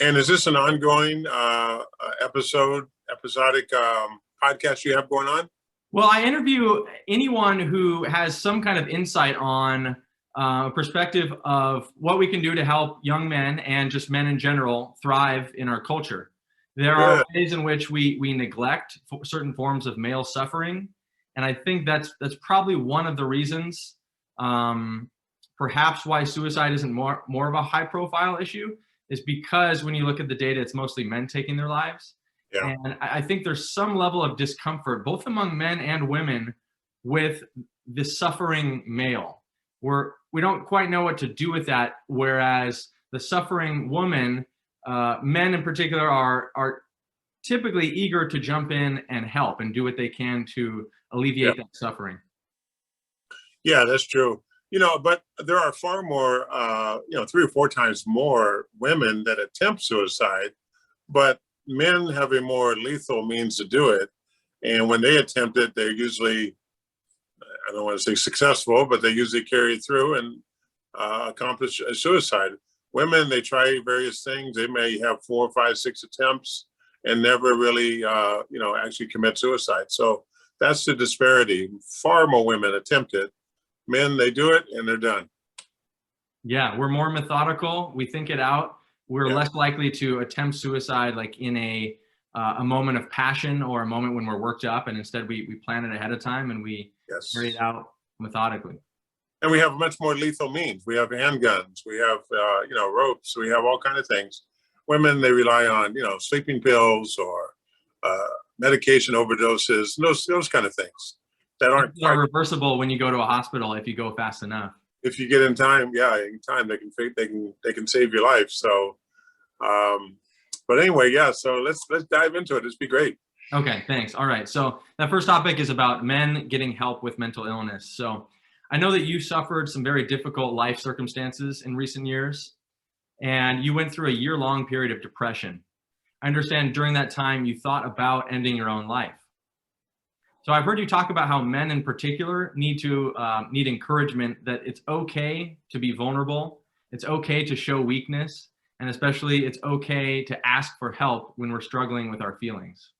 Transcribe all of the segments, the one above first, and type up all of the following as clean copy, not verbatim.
And is this an ongoing episodic podcast you have going on? Well, I interview anyone who has some kind of insight on a perspective of what we can do to help young men and just men in general thrive in our culture. There are Good. ways in which we neglect certain forms of male suffering, and I think that's probably one of the reasons, perhaps why suicide isn't more of a high-profile issue, is because when you look at the data, it's mostly men taking their lives. Yeah. And I think there's some level of discomfort, both among men and women, with the suffering male. We don't quite know what to do with that, whereas the suffering woman, men in particular, are typically eager to jump in and help and do what they can to alleviate that suffering. Yeah, that's true. But there are far more, 3 or 4 times more women that attempt suicide, but men have a more lethal means to do it. And when they attempt it, they're usually, I don't want to say successful, but they usually carry it through and accomplish a suicide. Women, they try various things. They may have 4, 5, 6 attempts and never really, actually commit suicide. So that's the disparity. Far more women attempt it. Men, they do it and they're done. Yeah, we're more methodical. We think it out. We're less likely to attempt suicide like in a moment of passion or a moment when we're worked up, and instead we plan it ahead of time and we carry it out methodically. And we have much more lethal means. We have handguns, we have ropes, we have all kinds of things. Women, they rely on sleeping pills or medication overdoses, those kind of things that aren't reversible when you go to a hospital if you go fast enough. If you get in time, they can save your life. So, but anyway, so let's dive into it. This be great. Okay, thanks. All right. So that first topic is about men getting help with mental illness. So I know that you suffered some very difficult life circumstances in recent years, and you went through a year-long period of depression. I understand during that time you thought about ending your own life. So I've heard you talk about how men in particular need encouragement that it's okay to be vulnerable, it's okay to show weakness, and especially it's okay to ask for help when we're struggling with our feelings.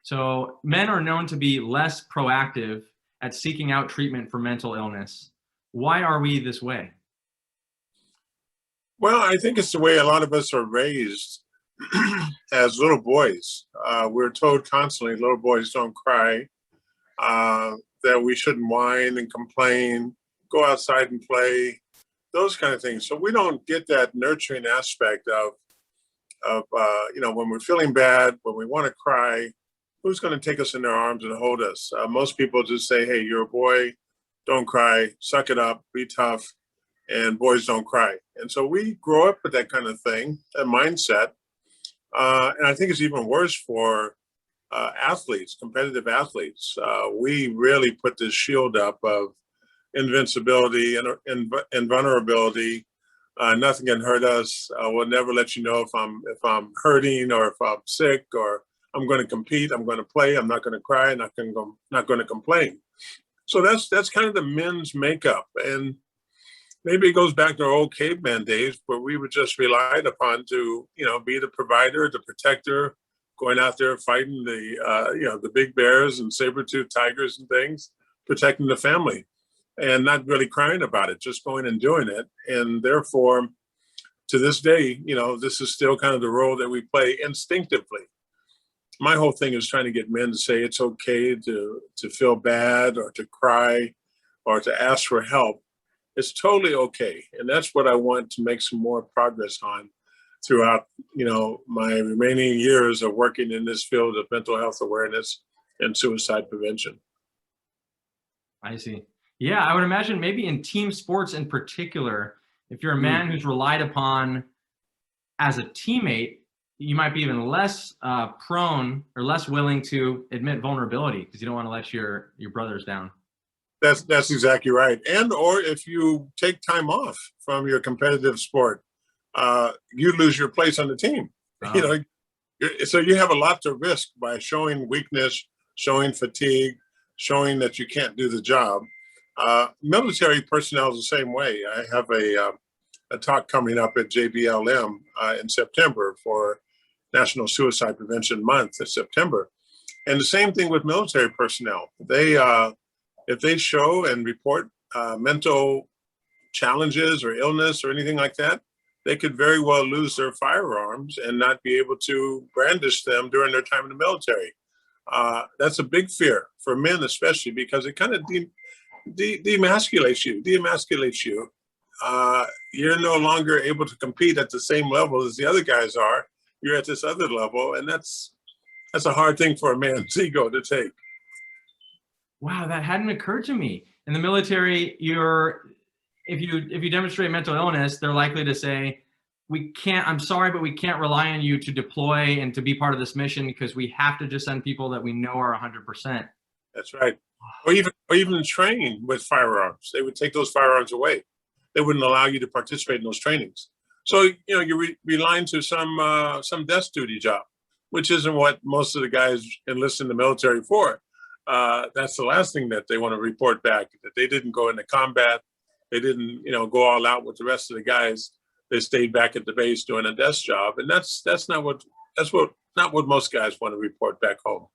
So men are known to be less proactive at seeking out treatment for mental illness. Why are we this way? Well, I think it's the way a lot of us are raised as little boys. We're told constantly, little boys don't cry, that we shouldn't whine and complain, go outside and play, those kind of things. So we don't get that nurturing aspect of when we're feeling bad, when we want to cry, who's going to take us in their arms and hold us? Most people just say, hey, you're a boy, don't cry, suck it up, be tough, and boys don't cry. And so we grow up with that kind of thing, that mindset. And I think it's even worse for athletes, competitive athletes. We really put this shield up of invincibility and vulnerability. Nothing can hurt us. We'll never let you know if I'm hurting or if I'm sick, or I'm going to compete, I'm going to play, I'm not going to cry, not going to complain. So that's kind of the men's makeup. And maybe it goes back to our old caveman days where we were just relied upon to, be the provider, the protector, going out there fighting the big bears and saber-toothed tigers and things, protecting the family, and not really crying about it, just going and doing it. And therefore, to this day, this is still kind of the role that we play instinctively. My whole thing is trying to get men to say it's okay to feel bad or to cry or to ask for help. It's totally okay. And that's what I want to make some more progress on throughout, my remaining years of working in this field of mental health awareness and suicide prevention. I see. Yeah, I would imagine maybe in team sports in particular, if you're a man who's relied upon as a teammate, you might be even less prone or less willing to admit vulnerability because you don't want to let your brothers down. That's exactly right. And or if you take time off from your competitive sport, you lose your place on the team. So you have a lot to risk by showing weakness, showing fatigue, showing that you can't do the job. Military personnel is the same way. I have a a talk coming up at JBLM in September for National Suicide Prevention Month in September. And the same thing with military personnel. They, if they show and report mental challenges or illness or anything like that, they could very well lose their firearms and not be able to brandish them during their time in the military. That's a big fear for men, especially because it kind of demasculates you. You're no longer able to compete at the same level as the other guys are. You're at this other level, and that's a hard thing for a man's ego to take. Wow, that hadn't occurred to me. In the military, if you demonstrate mental illness, they're likely to say, I'm sorry, but we can't rely on you to deploy and to be part of this mission because we have to just send people that we know are 100%. That's right. Or even train with firearms. They would take those firearms away. They wouldn't allow you to participate in those trainings. So, you're relying to some desk duty job, which isn't what most of the guys enlist in the military for. That's the last thing that they want to report back, that they didn't go into combat. They didn't, go all out with the rest of the guys. They stayed back at the base doing a desk job. And that's not what most guys want to report back home.